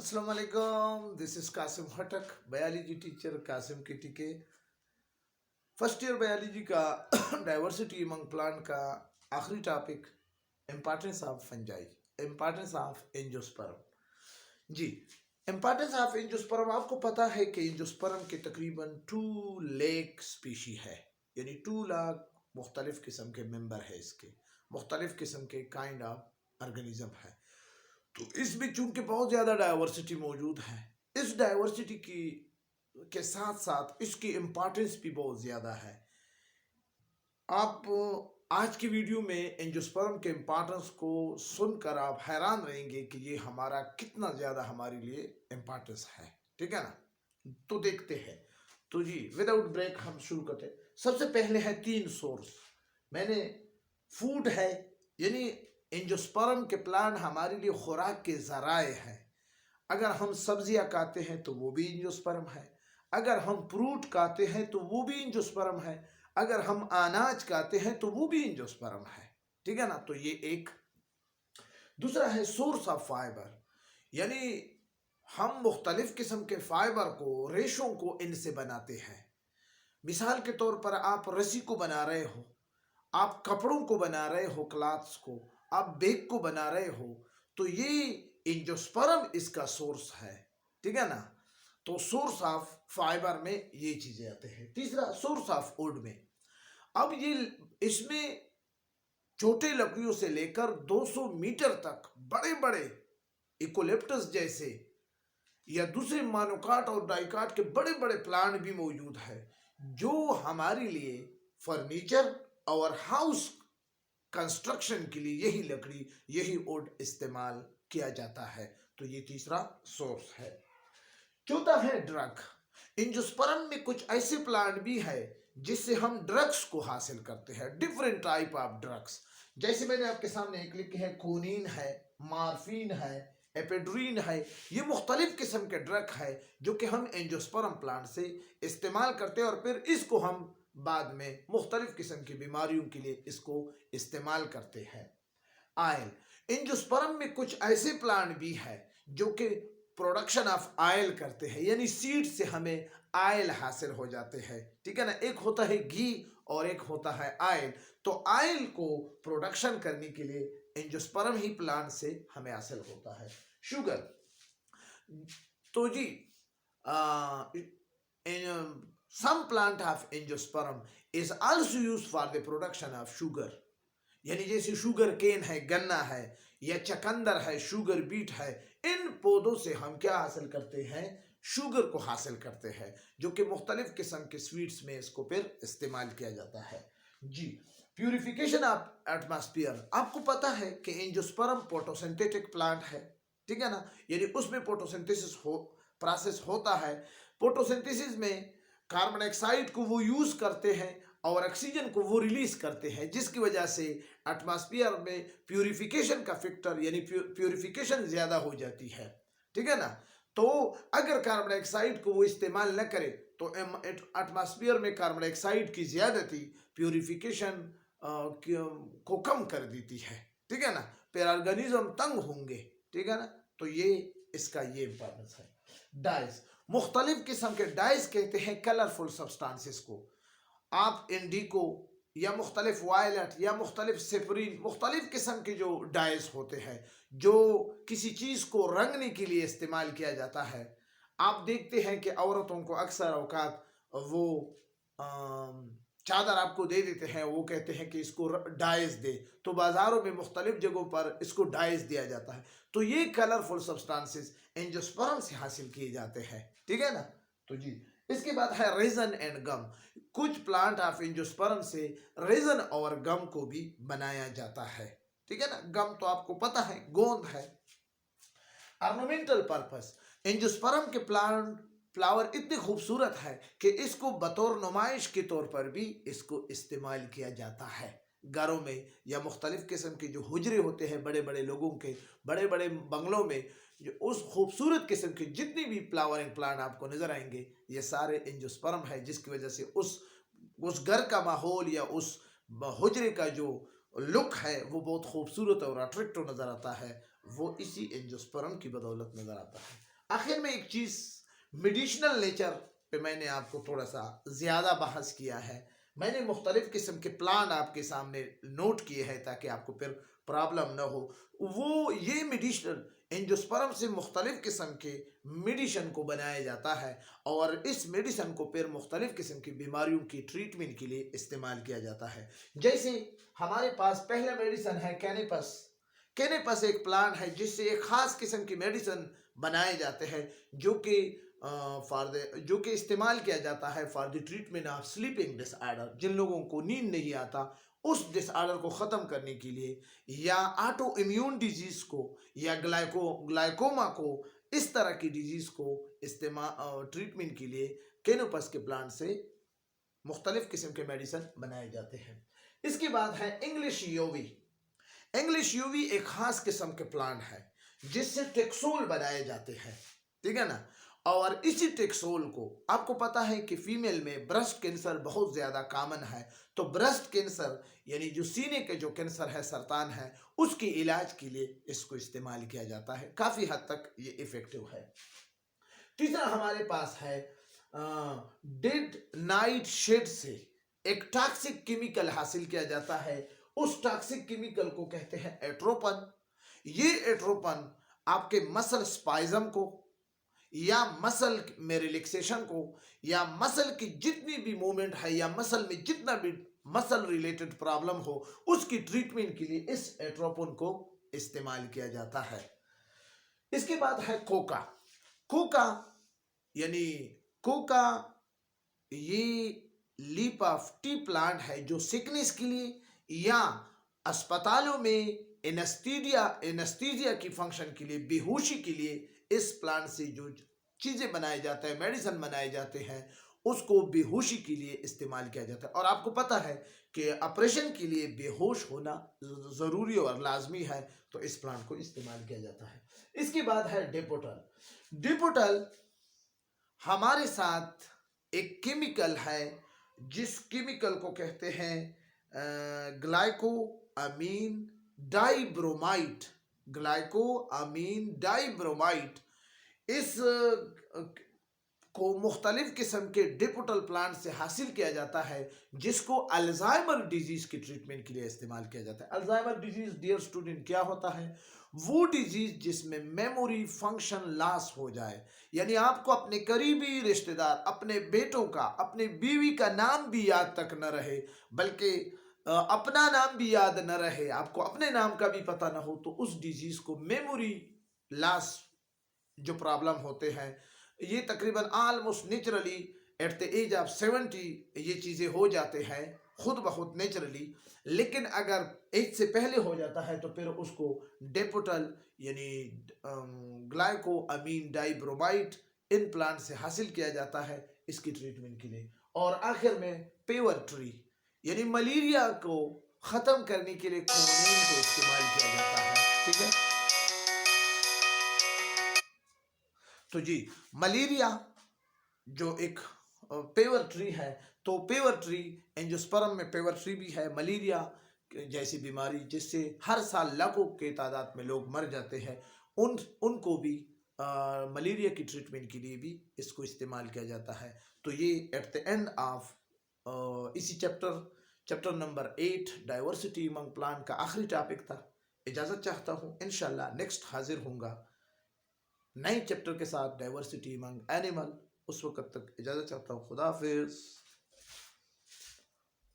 अस्सलाम वालेकुम, this is Qasim Hattak, biology teacher Qasim किटी के फर्स्ट ईयर बायोलॉजी का डाइवर्सिटी अमंग प्लांट का आखिरी topic importance of fungi, importance of angiosperm. जी, इम्पोर्टेंस ऑफ एंजियोस्पर्म, आपको पता है कि एंजियोस्पर्म के तकरीबन 2 लाख स्पीशी है, यानी 2 लाख मुख्तलिफ किस्म के मेंबर है, इसके मुख्तलिफ किस्म के काइंड ऑफ ऑर्गेनिज्म है। तो इसमें चूंकि बहुत ज़्यादा डाइवर्सिटी मौजूद है, इस डाइवर्सिटी की के साथ साथ इसकी इम्पोर्टेंस भी बहुत ज़्यादा है। आप आज की वीडियो में एंजियोस्पर्म के इम्पोर्टेंस को सुनकर आप हैरान रहेंगे कि ये हमारा कितना ज़्यादा हमारे लिए इम्पोर्टेंस है। ठीक है ना, तो देखते हैं। तो जी, विदाउट ब्रेक हम शुरू करते हैं। सबसे पहले है 3 सोर्स। मैंने फूड है, यानी एंजियोस्पर्म के प्लांट हमारे लिए खुराक के जराए हैं। अगर हम सब्जियां खाते हैं तो वो भी एंजियोस्पर्म है, अगर हम फ्रूट खाते हैं तो वो भी एंजियोस्पर्म है, अगर हम अनाज खाते हैं तो वो भी एंजियोस्पर्म है। ठीक है ना, तो ये एक। दूसरा है सोर्स ऑफ फाइबर, यानी हम मुख्तलिफ किस्म के फाइबर को, रेशों को इनसे बनाते हैं। मिसाल के तौर पर आप रस्सी को बना रहे हो, आप कपड़ों को बना रहे हो, क्लॉथ्स को, आप बैग को बना रहे हो, तो ये एंजियोस्पर्म इसका सोर्स है। ठीक है ना, तो सोर्स ऑफ फाइबर में ये चीजें आते हैं। तीसरा सोर्स ऑफ वुड में, अब ये इसमें छोटे लकड़ियों से लेकर 200 मीटर तक बड़े बड़े इकोलिप्टस जैसे या दूसरे मानोकाट और डाइकाट के बड़े बड़े प्लांट भी मौजूद है, जो हमारे लिए फर्नीचर और हाउस कंस्ट्रक्शन के लिए यही लकड़ी, यही वुड इस्तेमाल किया जाता है। तो ये तीसरा सोर्स है। चौथा है ड्रग। एंजियोस्पर्म में कुछ ऐसे प्लांट भी है जिससे हम ड्रग्स को हासिल करते हैं, डिफरेंट टाइप ऑफ ड्रग्स। जैसे मैंने आपके सामने एक लिखी है, कोनीन है, मार्फिन है, एपेड्रीन है। ये मुख्तलिफ किस्म के ड्रग है जो कि हम एंजियोस्पर्म प्लांट से इस्तेमाल करते हैं और फिर इसको हम बाद में मुख्तलिफ किस्म की बीमारियों के लिए इसको इस्तेमाल करते हैं। आयल, एंजियोस्पर्म में कुछ ऐसे प्लांट भी है जो कि प्रोडक्शन ऑफ आयल करते हैं, यानी सीड से हमें आयल हासिल हो जाते हैं। ठीक है ना, एक होता है घी और एक होता है आयल। तो आयल को प्रोडक्शन करने के लिए एंजियोस्पर्म ही प्लांट से हमें हासिल होता है। शुगर, तो जी some plant of angiosperm is also used for the production of sugar, यानी जैसे शुगर केन है, गन्ना है, या चकंदर है, शुगर बीट है, इन पौधों से हम क्या हासिल करते हैं? शुगर को हासिल करते हैं, जो कि मुख्तलिफ किस्म के स्वीट्स में इसको फिर इस्तेमाल किया जाता है। जी, प्यूरिफिकेशन ऑफ एटमॉस्फेयर, आपको पता है कि एंजियोस्पर्म फोटोसिंथेटिक प्लांट है। ठीक है ना, यानी उसमें फोटोसिंथेसिस प्रोसेस होता है। फोटोसिंथेसिस में कार्बन डाइऑक्साइड को वो यूज करते हैं और ऑक्सीजन को वो रिलीज करते हैं, जिसकी वजह से एटमॉस्फेयर में प्यूरिफिकेशन का फैक्टर, यानी प्यूरिफिकेशन ज्यादा हो जाती है। ठीक है ना, तो अगर कार्बन डाइऑक्साइड को वो इस्तेमाल न करे तो एटमॉस्फेयर में कार्बन डाइऑक्साइड की ज्यादती प्यूरिफिकेशन को कम कर देती है। ठीक है ना, फिर ऑर्गेनिज्म तंग होंगे। ठीक है ना, तो ये इसका ये इंपॉर्टेंस है। डाइस, मुख्तलिफ किस्म के डाइस कहते हैं कलरफुल सब्सटेंसेस को। आप इंडिको या मुख्तलिफ वायलेट या मुख्तलिफ सेपरीन, मुख्तलिफ किस्म के जो डाइस होते हैं जो किसी चीज़ को रंगने के लिए इस्तेमाल किया जाता है। आप देखते हैं कि औरतों को अक्सर औकात वो चादर आपको दे देते हैं, वो कहते हैं कि इसको डाइस दे, तो बाज़ारों में मुख्तलिफ जगहों पर इसको डाइस दिया जाता है। तो ये कलरफुल सब्सटेंसेस एंजियोस्पर्म से हासिल किए जाते हैं। ठीक है ना, तो जी, इसके बाद है रेजन एंड गम। कुछ प्लांट ऑफ एंजियोस्पर्म से रेजन और गम को भी बनाया जाता है। ठीक है ना, गम तो आपको पता है गोंद है। ऑर्नामेंटल पर्पस, एंजियोस्पर्म के फ्लावर इतने खूबसूरत है कि इसको बतौर नुमाइश के तौर पर भी इसको इस्तेमाल किया जाता है। घरों में या मुख्तलिफ किस्म के जो हुजरे होते हैं बड़े बड़े लोगों के, बड़े बड़े बंगलों में, जो उस खूबसूरत किस्म के जितनी भी फ्लावरिंग प्लांट आपको नजर आएंगे, ये सारे एंजियोस्पर्म है, जिसकी वजह से उस घर का माहौल या उस हुजरे का जो लुक है वो बहुत खूबसूरत और अट्रैक्टिव नजर आता है। वो इसी एंजियोस्पर्म की बदौलत नजर आता है। आखिर में एक चीज़, मेडिसिनल नेचर पे मैंने आपको थोड़ा सा ज़्यादा बहस किया है। मैंने मुख्तलिफ़ किस्म के प्लांट आपके सामने नोट किए हैं ताकि आपको फिर प्रॉब्लम ना हो। वो ये मेडिसिनल एंजियोस्पर्म से मुख्तलिफ़ किस्म के मेडिसिन को बनाया जाता है और इस मेडिसिन को फिर मुख्तलिफ़ किस्म की बीमारियों की ट्रीटमेंट के लिए इस्तेमाल किया जाता है। जैसे हमारे पास पहला मेडिसिन है कैनेपस। कैनेपस एक प्लांट है जिससे एक ख़ास किस्म की मेडिसिन बनाए जाते हैं जो कि जो कि इस्तेमाल किया जाता है for the treatment of sleeping disorder. जिन लोगों को नींद नहीं आता उस डिसऑर्डर को ख़त्म करने के लिए, या ऑटो इम्यून डिजीज़ को, या ग्लाइकोमा को, इस तरह की डिजीज़ को इस्तेमाल ट्रीटमेंट के लिए कैनोपस के प्लांट से मुख्तलिफ़ किस्म के मेडिसिन बनाए जाते हैं। इसके बाद है इंग्लिश यूवी। इंग्लिश यूवी एक खास किस्म के प्लांट है जिससे टेक्सोल बनाए जाते हैं, ठीक है ना। और इसी टेक्सोल को, आपको पता है कि फीमेल में ब्रेस्ट कैंसर बहुत ज़्यादा कॉमन है, तो ब्रेस्ट कैंसर यानी जो सीने के जो कैंसर है, सरतान है, उसके इलाज के लिए इसको इस्तेमाल किया जाता है। काफ़ी हद तक ये इफ़ेक्टिव है। तीसरा हमारे पास है डेड नाइट शेड से एक टॉक्सिक केमिकल हासिल किया जाता है। उस टॉक्सिक केमिकल को कहते हैं एट्रोपन। ये एट्रोपन आपके मसल स्पाइजम को, या मसल में रिलैक्सेशन को, या मसल की जितनी भी मूवमेंट है, या मसल में जितना भी मसल रिलेटेड प्रॉब्लम हो, उसकी ट्रीटमेंट के लिए इस एट्रोपन को इस्तेमाल किया जाता है। इसके बाद है कोका। कोका यानी कोका ये लीफ ऑफ टी प्लांट है जो सिकनेस के लिए या अस्पतालों में एनेस्थीसिया की फंक्शन के लिए, बेहोशी के लिए इस प्लांट से जो चीज़ें बनाए जाते हैं, मेडिसिन बनाए जाते हैं, उसको बेहोशी के लिए इस्तेमाल किया जाता है। और आपको पता है कि ऑपरेशन के लिए बेहोश होना ज़रूरी और लाजमी है, तो इस प्लांट को इस्तेमाल किया जाता है। इसके बाद है डिपोटल। डिपोटल हमारे साथ एक केमिकल है जिस केमिकल को कहते हैं glyco amine dibromide. Glyco amine dibromide इस को मुख्तलिफ किस्म के डिपोटल प्लांट से हासिल किया जाता है, जिसको अल्जाइमर डिजीज़ की ट्रीटमेंट के लिए इस्तेमाल किया जाता है। अल्जाइमर डिजीज़ डियर स्टूडेंट क्या होता है? वो डिजीज़ जिसमें मेमोरी फंक्शन लॉस हो जाए, यानी आपको अपने करीबी रिश्तेदार, अपने बेटों का, अपने बीवी का नाम भी याद तक न रहे, बल्कि अपना नाम भी याद न रहे, आपको अपने नाम का भी पता न हो, तो उस डिजीज़ को मेमोरी लॉस जो प्रॉब्लम होते हैं, ये तकरीबन almost naturally at the age of 70 ये चीज़ें हो जाते हैं खुद ब खुद नेचुरली। लेकिन अगर एज से पहले हो जाता है तो फिर उसको डेपोटल यानी ग्लाइको अमीन डाइब्रोमाइड इन प्लांट से हासिल किया जाता है इसकी ट्रीटमेंट के लिए। और आखिर में पेवर ट्री यानी मलेरिया को ख़त्म करने के लिए क्लोमीन को इस्तेमाल किया जाता है, ठीक है। तो जी, मलेरिया जो एक पेवर ट्री है, तो पेवर ट्री एंजियोस्पर्म में पेवर ट्री भी है। मलेरिया जैसी बीमारी जिससे हर साल लाखों के तादाद में लोग मर जाते हैं, उनको भी मलेरिया की ट्रीटमेंट के लिए भी इसको इस्तेमाल किया जाता है। तो ये एट द एंड ऑफ इसी chapter number 8 diversity among plant का आखिरी टॉपिक था। इजाज़त चाहता हूँ, इंशाल्लाह नेक्स्ट हाजिर होऊंगा नए चैप्टर के साथ, डाइवर्सिटी अमंग एनिमल। उस वक्त तक इजाज़त चाहता हूँ। खुदा हाफिज़।